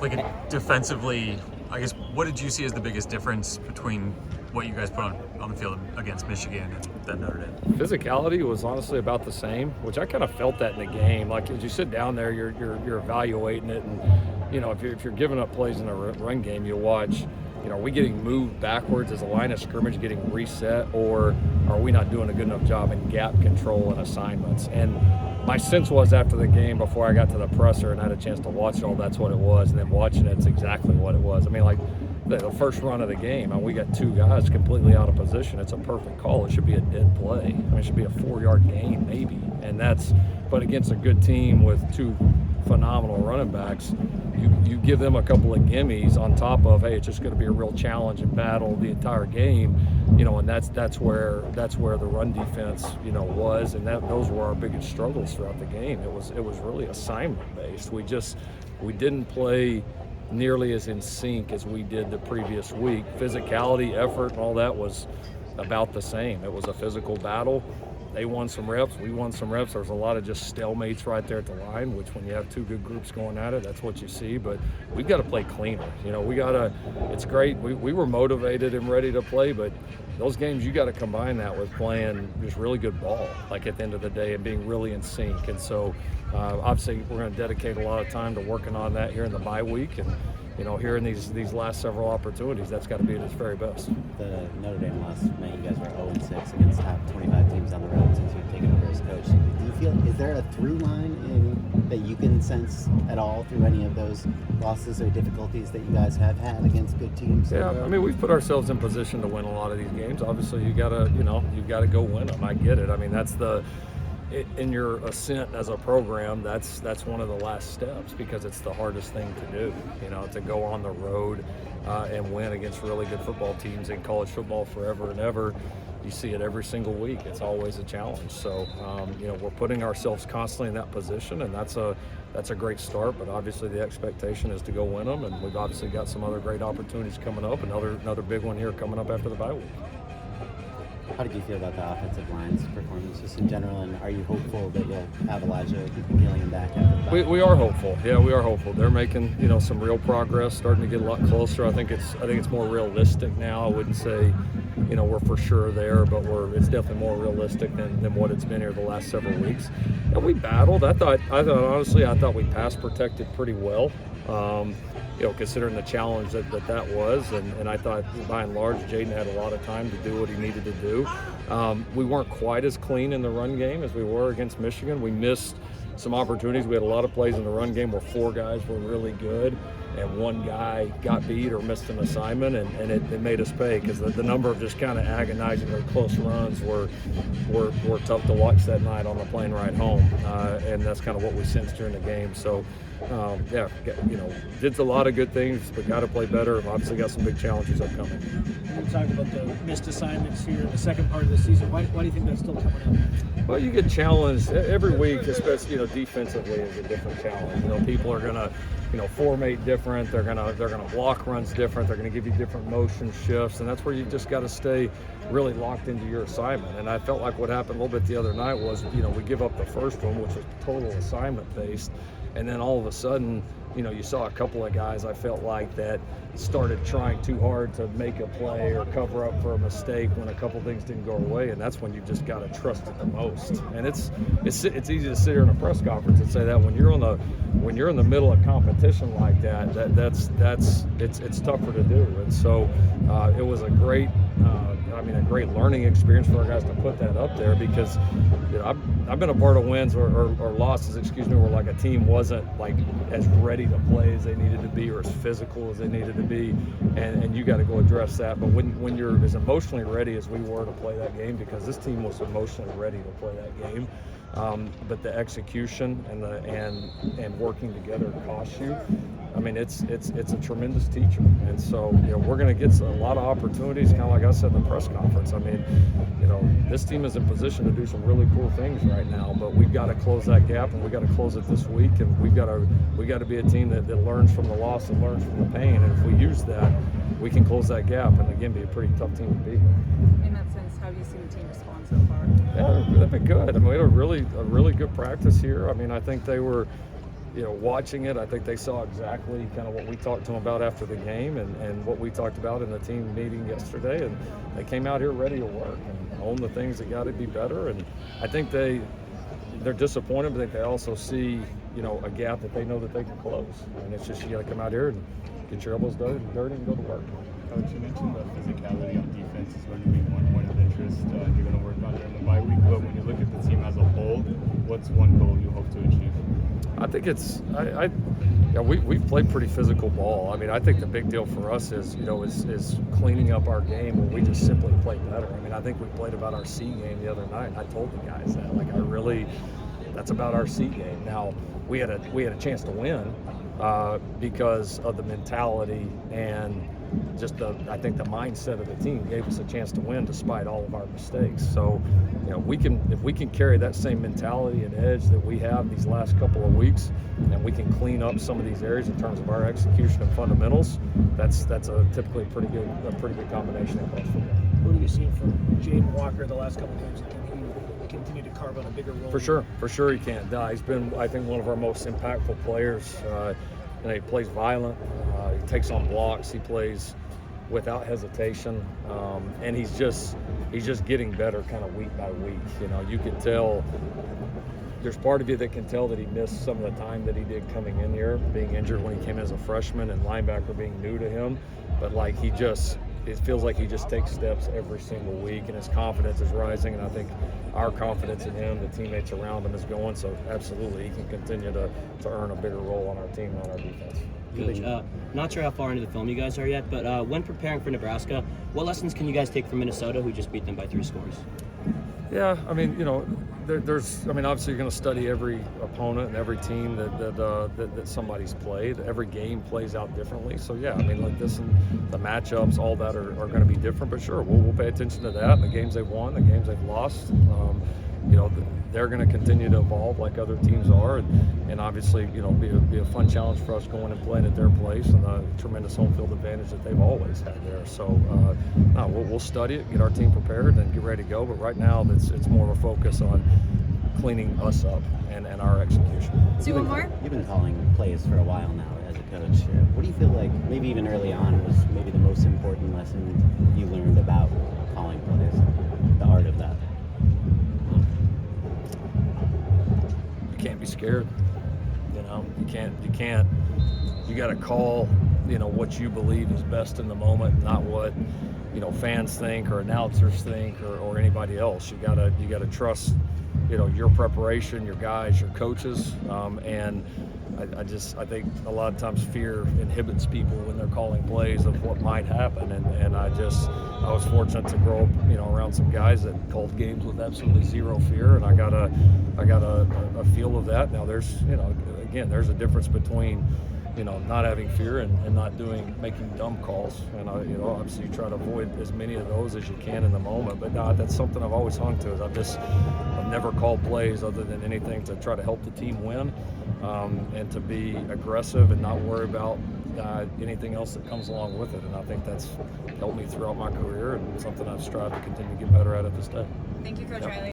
like defensively, I guess, what did you see as the biggest difference between what you guys put on the field against Michigan and then Notre Dame? Physicality was honestly about the same, which I kind of felt that in the game. Like as you sit down there, you're evaluating it, and if you're giving up plays in a run game, you watch. Are we getting moved backwards as a line of scrimmage getting reset, or are we not doing a good enough job in gap control and assignments? And my sense was after the game, before I got to the presser and had a chance to watch it all, that's what it was. And then watching it's exactly what it was. I mean, like the first run of the game, we got two guys completely out of position. It's a perfect call. It should be a dead play. It should be a 4-yard gain maybe. But against a good team with two phenomenal running backs, you give them a couple of gimmies on top of, hey, it's just going to be a real challenge and battle the entire game, and that's where the run defense, was, and those were our biggest struggles throughout the game. It was really assignment based. We didn't play nearly as in sync as we did the previous week. Physicality, effort, and all that was about the same. It was a physical battle. They won some reps, we won some reps. There's a lot of just stalemates right there at the line, which when you have two good groups going at it, that's what you see. But we've got to play cleaner. It's great. We were motivated and ready to play, but those games, you got to combine that with playing just really good ball, like at the end of the day, and being really in sync. And so obviously we're going to dedicate a lot of time to working on that here in the bye week. And here in these last several opportunities, that's got to be at its very best. The Notre Dame loss meant you guys were 0-6 against top 25 teams on the road since you've taken over as coach. Do you feel, is there a through line that you can sense at all through any of those losses or difficulties that you guys have had against good teams? Yeah, we've put ourselves in position to win a lot of these games. Obviously, you've got to go win them. I get it. That's in your ascent as a program, that's one of the last steps, because it's the hardest thing to do, to go on the road and win against really good football teams in college football forever and ever. You see it every single week. It's always a challenge. So, we're putting ourselves constantly in that position, and that's a great start. But obviously, the expectation is to go win them, and we've obviously got some other great opportunities coming up. Another big one here coming up after the bye week. How did you feel about the offensive line's performance just in general, and are you hopeful that you'll have Elijah Gilliam back after the bye? We are hopeful. Yeah, we are hopeful. They're making some real progress, starting to get a lot closer. I think it's more realistic now. I wouldn't say we're for sure there, but it's definitely more realistic than what it's been here the last several weeks. And we battled. I thought honestly we pass protected pretty well. Considering the challenge that was, and I thought by and large Jaden had a lot of time to do what he needed to do. We weren't quite as clean in the run game as we were against Michigan. We missed some opportunities. We had a lot of plays in the run game where 4 guys were really good and 1 guy got beat or missed an assignment, and it made us pay, because the number of just kind of agonizingly close runs were tough to watch that night on the plane ride home, and that's kind of what we sensed during the game. So did a lot of good things, but got to play better. Obviously got some big challenges upcoming. You talk about the missed assignments here in the second part of the season. Why do you think that's still coming up? Well, you get challenged every week, especially defensively is a different challenge. People are gonna formate different. They're gonna block runs different. They're gonna give you different motion shifts, and that's where you just got to stay really locked into your assignment. And I felt like what happened a little bit the other night was we give up the first one, which was total assignment based. And then all of a sudden, you saw a couple of guys, I felt like, that started trying too hard to make a play or cover up for a mistake when a couple things didn't go away, and that's when you've just got to trust it the most. And it's easy to sit here in a press conference and say that when you're in the middle of competition like that, it's tougher to do. And so it was a great learning experience for our guys to put that up there, because I've been a part of wins or losses, where like a team wasn't like as ready to play as they needed to be or as physical as they needed to be, and you got to go address that. But when you're as emotionally ready as we were to play that game, because this team was emotionally ready to play that game, but the execution and working together costs you. It's a tremendous teacher, and so we're going to get a lot of opportunities, kind of like I said in the press conference. This team is in position to do some really cool things right now, but we've got to close that gap, and we've got to close it this week, and we got to be a team that learns from the loss and learns from the pain, and if we use that, we can close that gap and again be a pretty tough team to beat. In that sense, how do you see the team respond so far? Yeah, they've been good. We had a really good practice here. I think they were watching it, I think they saw exactly kind of what we talked to them about after the game and what we talked about in the team meeting yesterday. And they came out here ready to work and own the things that got to be better. And I think they're disappointed, but I think they also see, a gap that they know that they can close. And it's just, you got to come out here and get your elbows dirty and go to work. Coach, you mentioned the physicality on defense is going to be one point of interest you're going to work on during the bye week. But when you look at the team as a whole, what's one goal you hope to achieve? I think it's we've played pretty physical ball. I mean, I think the big deal for us is cleaning up our game where we just simply play better. I mean, I think we played about our C game the other night, and I told the guys that. That's about our C game. Now we had a chance to win because of the mentality and just I think the mindset of the team gave us a chance to win despite all of our mistakes. So, if we can carry that same mentality and edge that we have these last couple of weeks, and we can clean up some of these areas in terms of our execution and fundamentals, that's typically a pretty good combination of both. What have you seen from Jaden Walker the last couple of games? Can he continue to carve out a bigger role? For sure he can't die. He's been, I think, one of our most impactful players. He plays violent. He takes on blocks. He plays without hesitation, and he's just getting better kind of week by week. You can tell. There's part of you that can tell that he missed some of the time that he did coming in here, being injured when he came as a freshman, and linebacker being new to him. But it feels like he just takes steps every single week, and his confidence is rising, and I think our confidence in him, the teammates around him, is going. So absolutely, he can continue to earn a bigger role on our team and on our defense. Coach, not sure how far into the film you guys are yet, but when preparing for Nebraska, what lessons can you guys take from Minnesota, who just beat them by 3 scores? Yeah, I mean, obviously you're going to study every opponent and every team that somebody's played. Every game plays out differently. So yeah, this and the matchups, all that are going to be different. But sure, we'll pay attention to that. The games they've won, the games they've lost. They're going to continue to evolve like other teams are, and obviously, be a fun challenge for us going and playing at their place, and the tremendous home field advantage that they've always had there. So, we'll study it, get our team prepared, and get ready to go. But right now, it's more of a focus on cleaning us up and our execution. So one more. You've been calling plays for a while now as a coach. What do you feel like, maybe even early on, was maybe the most important lesson you learned about calling plays, the art of that? Can't be scared. You got to call what you believe is best in the moment, not what fans think or announcers think or anybody else. You got to trust your preparation, your guys, your coaches, and I think a lot of times fear inhibits people when they're calling plays of what might happen, and I was fortunate to grow up around some guys that called games with absolutely zero fear, and I got a feel of that. Now there's there's a difference between not having fear and not making dumb calls, and obviously you try to avoid as many of those as you can in the moment. But no, that's something I've always hung to. I've never called plays other than anything to try to help the team win, and to be aggressive and not worry about anything else that comes along with it. And I think that's helped me throughout my career, and something I've strived to continue to get better at this day. Thank you, Coach Riley.